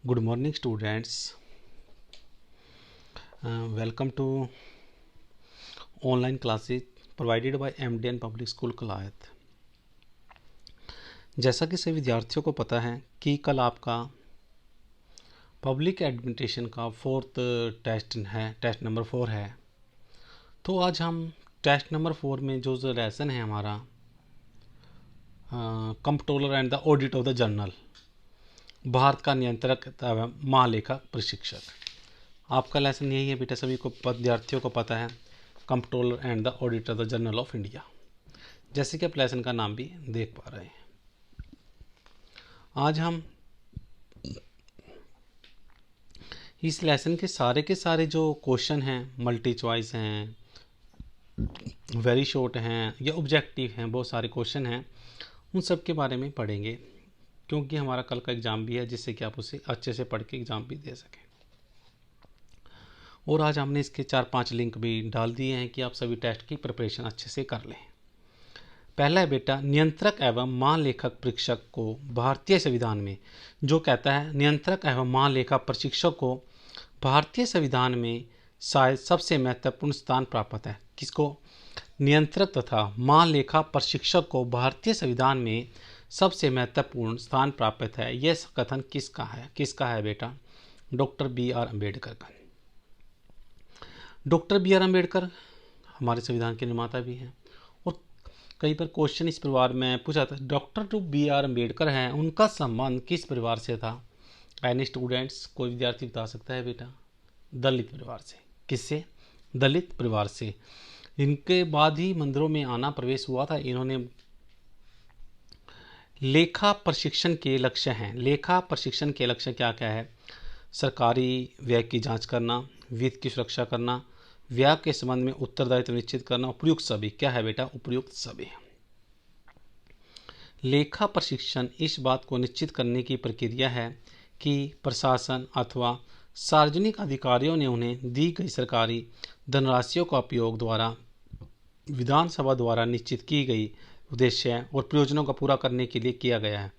Good morning, students. Welcome to online classes provided by MDN Public School Kalayat. जैसा कि सभी विद्यार्थियों को पता है कि कल आपका पब्लिक एडमिनिस्ट्रेशन का फोर्थ टेस्ट है, टेस्ट नंबर 4 है। तो आज हम टेस्ट नंबर 4 में जो लेसन है हमारा controller and the audit of the journal, Bharat का नियंत्रक एवं महालेखा प्रशिक्षक, आपका लेसन यही है बेटा। सभी को विद्यार्थियों को पता है controller and the auditor the journal of India, जैसे कि आप लेसन का नाम भी देख पा रहे हैं। आज हम इस लेसन के सारे जो क्वेश्चन हैं, मल्टी चॉइस हैं, वेरी शॉर्ट हैं या ऑब्जेक्टिव हैं, बहुत सारे क्वेश्चन हैं, उन सब के बारे में पढ़ेंगे, क्योंकि हमारा कल का एग्ज़ाम भी है, जिससे कि आप उसे अच्छे से पढ़ के एग्ज़ाम भी दे सकें। और आज हमने इसके 4-5 लिंक भी डाल दिए हैं कि आप सभी टेस्ट की प्रिपरेशन अच्छे से कर लें। पहला है बेटा, नियंत्रक एवं महालेखक परीक्षक को भारतीय संविधान में, जो कहता है नियंत्रक एवं महालेखा परीक्षक को भारतीय संविधान में शायद सबसे महत्वपूर्ण स्थान प्राप्त है। किसको? नियंत्रक तथा महालेखा प्रशिक्षक को भारतीय संविधान में सबसे महत्वपूर्ण स्थान प्राप्त है। यह कथन किसका है बेटा? Doctor B R. अम्बेडकर का। Doctor B R. अम्बेडकर हमारे संविधान के निर्माता भी हैं, और कई बार क्वेश्चन इस परिवार में पूछा था, डॉक्टर जो बी.आर. अम्बेडकर हैं उनका संबंध किस परिवार से था? एनी स्टूडेंट्स, कोई विद्यार्थी बता सकता है बेटा? दलित परिवार से। किससे? दलित परिवार से। इनके बाद ही मंदिरों में आना प्रवेश हुआ था। इन्होंने लेखा प्रशिक्षण के लक्ष्य हैं। लेखा प्रशिक्षण के लक्ष्य क्या क्या है? सरकारी व्यय की जांच करना, वित्त की सुरक्षा करना, व्यय के संबंध में उत्तरदायित्व निश्चित करना, उपयुक्त सभी। क्या है बेटा? उपयुक्त सभी। लेखा प्रशिक्षण इस बात को निश्चित करने की प्रक्रिया है कि प्रशासन अथवा सार्वजनिक अधिकारियों ने उन्हें दी गई सरकारी धनराशियों का उपयोग द्वारा विधानसभा द्वारा निश्चित की गई उद्देश्य और प्रयोजनों का पूरा करने के लिए किया गया है।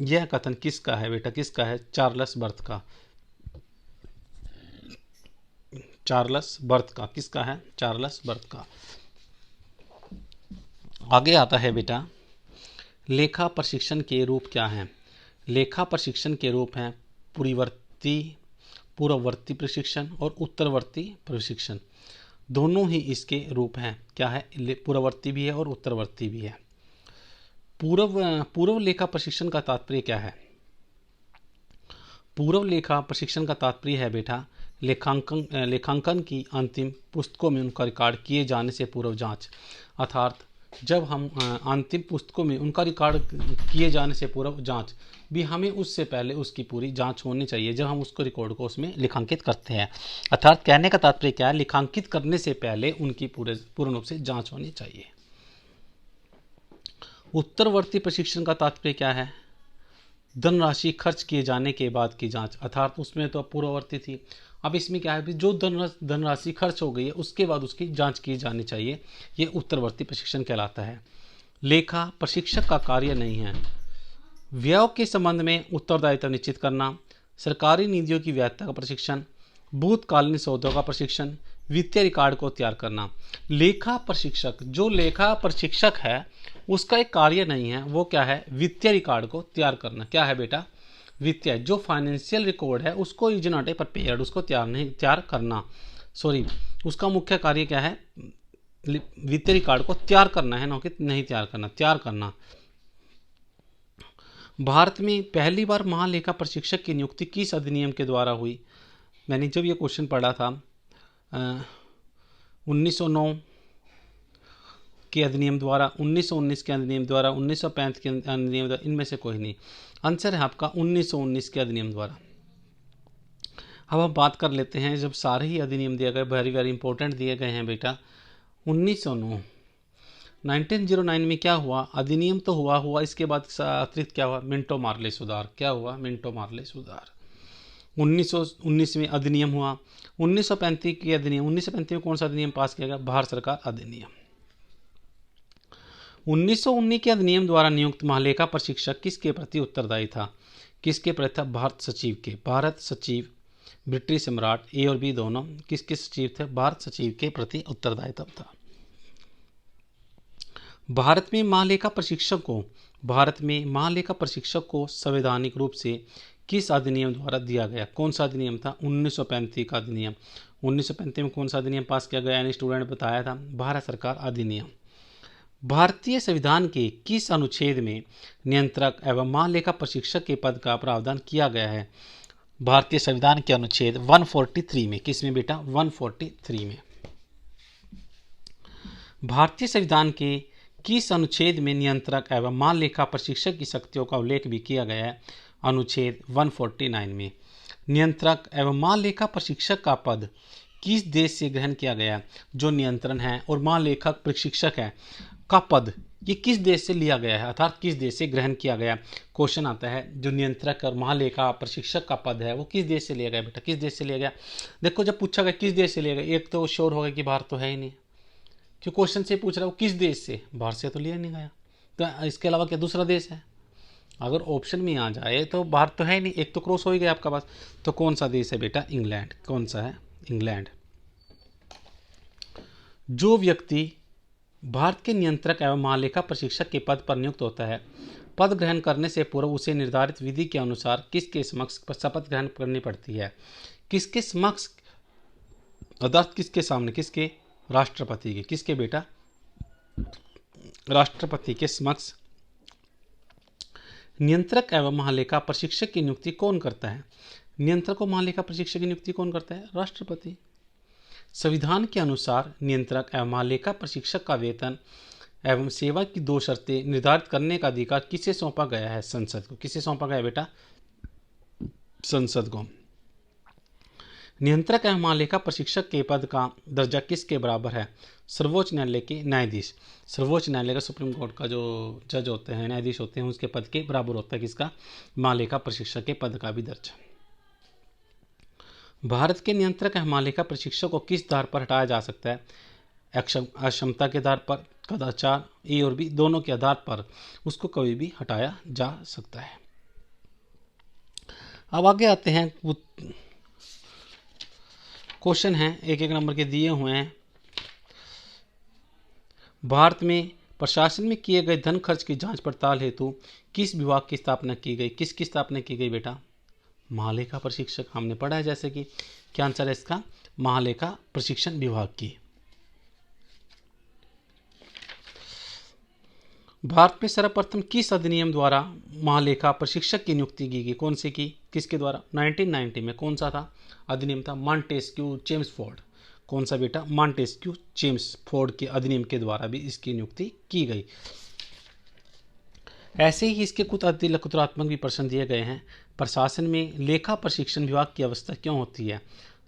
यह कथन किसका है बेटा? किसका है? चार्ल्स बर्थ का। चार्ल्स बर्थ का। किसका है? चार्ल्स बर्थ का। आगे आता है बेटा, लेखा प्रशिक्षण के रूप क्या हैं? लेखा प्रशिक्षण के रूप हैं पूर्ववर्ती प्रशिक्षण और उत्तरवर्ती प्रशिक्षण। दोनों ही इसके रूप हैं। क्या है? पूर्ववर्ती भी है और उत्तरवर्ती भी है। पूर्व लेखा प्रशिक्षण का तात्पर्य क्या है? पूर्व लेखा प्रशिक्षण का तात्पर्य है बेटा, लेखांकन की अंतिम पुस्तकों में उनका रिकॉर्ड किए जाने से पूर्व जांच। अर्थात जब हम अंतिम पुस्तकों में उनका रिकॉर्ड किए जाने से पूर्व जांच भी, हमें उससे पहले उसकी पूरी जांच होनी चाहिए जब हम उसको रिकॉर्ड को उसमें लिखांकित करते हैं। अर्थात कहने का तात्पर्य क्या है? लिखांकित करने से पहले उनकी पूर्ण रूप से जांच होनी चाहिए। उत्तरवर्ती प्रशिक्षण का तात्पर्य क्या है? धनराशि खर्च किए जाने के बाद की जांच। अर्थात उसमें तो पूर्ववर्ती थी, अब इसमें क्या है? जो धनराशि खर्च हो गई है उसके बाद उसकी जांच की जानी चाहिए। ये उत्तरवर्ती प्रशिक्षण कहलाता है। लेखा प्रशिक्षक का कार्य नहीं है व्यय के संबंध में उत्तरदायित्व निश्चित करना, सरकारी नीतियों की वैधता का प्रशिक्षण, भूतकालीन सौदों का प्रशिक्षण, वित्तीय रिकॉर्ड को तैयार करना। लेखा प्रशिक्षक, जो लेखा प्रशिक्षक है उसका एक कार्य नहीं है, वो क्या है? वित्तीय रिकॉर्ड को तैयार करना। क्या है बेटा? वित्तीय, जो फाइनेंशियल रिकॉर्ड है उसको इज नॉट ए प्रिपेयर्ड, उसको तैयार करना, उसका मुख्य कार्य क्या है? वित्तीय रिकॉर्ड को तैयार करना है, ना कि नहीं तैयार करना, तैयार करना। भारत में पहली बार महालेखा प्रशिक्षक की नियुक्ति किस अधिनियम के द्वारा हुई? मैंने जब ये क्वेश्चन पढ़ा था 1909 के अधिनियम द्वारा, 1919 के अधिनियम द्वारा, 1935 के अधिनियम द्वारा, इनमें से कोई नहीं। आंसर है आपका 1919 के अधिनियम द्वारा। अब हम बात कर लेते हैं, जब सारे ही अधिनियम दिए गए, वेरी वेरी इंपॉर्टेंट दिए गए हैं बेटा। 1909 1909 में क्या हुआ? अधिनियम तो हुआ, इसके बाद अतिरिक्त क्या हुआ? मिंटो मार्ले सुधार। क्या हुआ? मिंटो मार्ले सुधार। 1919 में अधिनियम हुआ। 1935 के अधिनियम, 1935 में कौन सा अधिनियम पास किया गया? भारत सरकार अधिनियम। 1919 के अधिनियम द्वारा नियुक्त महालेखा प्रशिक्षक किसके प्रति उत्तरदायी था? किसके प्रति था? भारत सचिव के। भारत सचिव ब्रिटिश सम्राट ए और बी दोनों किसके सचिव थे? भारत सचिव के प्रति उत्तरदायित्व था। भारत में महालेखा प्रशिक्षक को संवैधानिक रूप से किस अधिनियम द्वारा दिया गया? कौन सा अधिनियम था? 1935 का अधिनियम। 1935 में कौन सा अधिनियम पास किया गया? यानी स्टूडेंट ने बताया था, भारत सरकार अधिनियम। भारतीय संविधान के किस अनुच्छेद में नियंत्रक एवं महालेखा प्रशिक्षक के पद का प्रावधान किया गया है? भारतीय संविधान के अनुच्छेद 143 में। किस में बेटा? 143 में। भारतीय संविधान के किस अनुच्छेद में नियंत्रक एवं महालेखा प्रशिक्षक की शक्तियों का उल्लेख भी किया गया है? अनुच्छेद 149 में। नियंत्रक एवं महालेखा प्रशिक्षक का पद किस देश से ग्रहण किया गया? जो नियंत्रण है और महालेखक प्रशिक्षक है का पद ये किस देश से लिया गया है, अर्थात किस देश से ग्रहण किया गया? क्वेश्चन आता है जो नियंत्रक और महालेखा प्रशिक्षक का पद है वो किस देश से लिया गया? बेटा किस देश से लिया गया? देखो जब पूछा गया किस देश से लिया गया, एक तो श्योर होगा कि भारत तो है ही नहीं, क्यों क्वेश्चन से पूछ रहा हूँ किस देश से, भारत से तो लिया नहीं गया, तो इसके अलावा क्या दूसरा देश है? अगर ऑप्शन में आ जाए तो भारत तो है नहीं, एक तो क्रॉस हो ही गया आपका पास, तो कौन सा देश है बेटा? इंग्लैंड। कौन सा है? इंग्लैंड। जो व्यक्ति भारत के नियंत्रक एवं महालेखा प्रशिक्षक के पद पर नियुक्त होता है, पद ग्रहण करने से पूर्व उसे निर्धारित विधि के अनुसार किसके समक्ष शपथ ग्रहण करनी पड़ती है? किसके समक्ष, अर्थात किसके सामने? किसके? राष्ट्रपति के। किसके बेटा? राष्ट्रपति के समक्ष। नियंत्रक एवं महालेखा प्रशिक्षक की नियुक्ति कौन करता है? नियंत्रक और महालेखा प्रशिक्षक की नियुक्ति कौन करता है? राष्ट्रपति। संविधान के अनुसार नियंत्रक एवं महालेखा प्रशिक्षक का वेतन एवं सेवा की 2 शर्तें निर्धारित करने का अधिकार किसे सौंपा गया है? संसद को। किसे सौंपा गया बेटा? संसद को। नियंत्रक एवं महालेखा प्रशिक्षक के पद का दर्जा किसके बराबर है? सर्वोच्च न्यायालय के न्यायाधीश। सर्वोच्च न्यायालय का सुप्रीम कोर्ट का जो जज होते हैं, न्यायाधीश होते हैं, उसके पद के बराबर होता है किसका? महालेखा प्रशिक्षक के पद का भी दर्जा। भारत के नियंत्रक एवं महालेखा प्रशिक्षक को किस आधार पर हटाया जा सकता है? अक्षमता के आधार पर, कदाचार, ए और बी दोनों के आधार पर उसको कभी भी हटाया जा सकता है। अब आगे आते हैं, क्वेश्चन हैं एक एक नंबर के दिए हुए हैं। भारत में प्रशासन में किए गए धन खर्च की जांच पड़ताल हेतु किस विभाग की स्थापना की गई? किसकी स्थापना की गई बेटा? महालेखा प्रशिक्षक। हमने पढ़ा है जैसे कि क्या आंसर है इसका? महालेखा प्रशिक्षण विभाग की। भारत में सर्वप्रथम किस अधिनियम द्वारा महालेखा प्रशिक्षक की नियुक्ति की गई? कौन सी की? किसके द्वारा? 1990 में। कौन सा था अधिनियम? था मॉन्टेस्क्यू चेम्सफोर्ड। कौन सा बेटा? मॉन्टेस्क्यू चेम्सफोर्ड के अधिनियम के द्वारा भी इसकी नियुक्ति की गई। ऐसे ही इसके कुछ अतिलकुत्रात्मक भी प्रश्न दिए गए हैं। प्रशासन में लेखा प्रशिक्षण विभाग की अवस्था क्यों होती है?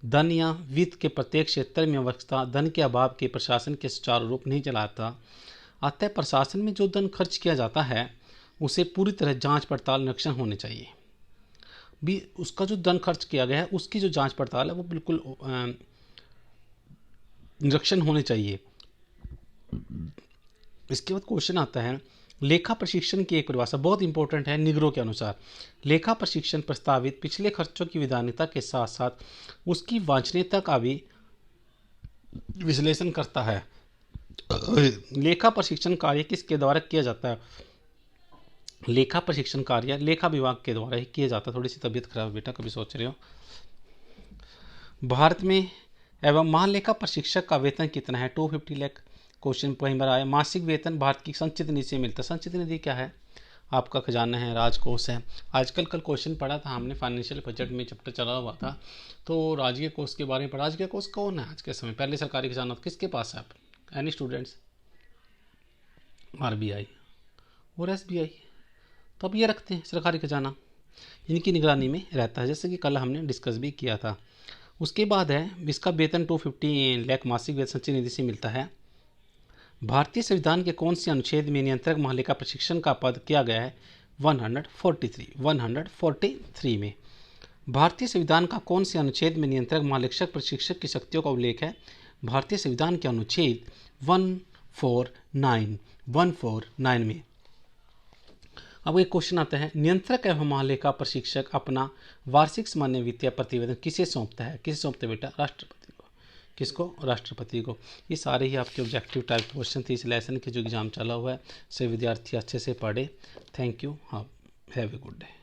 धन या वित्त के प्रत्येक क्षेत्र में अवस्था धन के अभाव के प्रशासन के सुचारू रूप नहीं चलाता। अतः प्रशासन में जो धन खर्च किया जाता है उसे पूरी तरह जांच पड़ताल निरीक्षण होने चाहिए। भी उसका जो धन खर्च किया गया है उसकी जो जांच पड़ताल है वो बिल्कुल निरीक्षण होने चाहिए। इसके बाद क्वेश्चन आता है, लेखा प्रशिक्षण की एक परिभाषा बहुत इंपॉर्टेंट है। निगरों के अनुसार लेखा प्रशिक्षण प्रस्तावित पिछले खर्चों की वैधानिकता के साथ साथ उसकी वांछनीयता का भी विश्लेषण करता है। लेखा प्रशिक्षण कार्य किसके द्वारा किया जाता है? लेखा प्रशिक्षण कार्य लेखा विभाग के द्वारा ही किया जाता है। थोड़ी सी तबीयत खराब बेटा, कभी सोच रहे हो। भारत में एवं महालेखा प्रशिक्षक का वेतन कितना है? 250 लाख। क्वेश्चन कई बार आया। मासिक वेतन भारत की संचित निधि से मिलता है। संचित निधि क्या है? आपका खजाना है, राजकोष है। आजकल कल क्वेश्चन पढ़ा था हमने, फाइनेंशियल बजट में चैप्टर चला हुआ था, तो राजकीय कोष के बारे में पढ़ा। राजकीय कोष कौन है आज के समय? पहले सरकारी खजाना किसके पास है? Any students? RBI और SBI। तो अब ये रखते हैं सरकारी खजाना, इनकी निगरानी में रहता है, जैसे कि कल हमने डिस्कस भी किया था। उसके बाद है इसका वेतन 250 लाख मासिक वेतन संचित निधि से मिलता है। भारतीय संविधान के कौन से अनुच्छेद में नियंत्रक महालेखा प्रशिक्षण का पद किया गया है? 143 में। भारतीय संविधान का कौन से अनुच्छेद में नियंत्रक महालेखा प्रशिक्षक की शक्तियों का उल्लेख है? भारतीय संविधान के अनुच्छेद 149 में। अब एक क्वेश्चन आता है, नियंत्रक एवं महालेखा परीक्षक अपना वार्षिक सामान्य वित्तीय प्रतिवेदन किसे सौंपता है? किसे सौंपते बेटा? राष्ट्रपति को। किसको? राष्ट्रपति को। ये सारे ही आपके ऑब्जेक्टिव टाइप क्वेश्चन थे इस लेसन के जो एग्जाम चला हुआ है। सभी विद्यार्थी अच्छे से पढ़े। Thank you. हाँ, हैव ए गुड डे।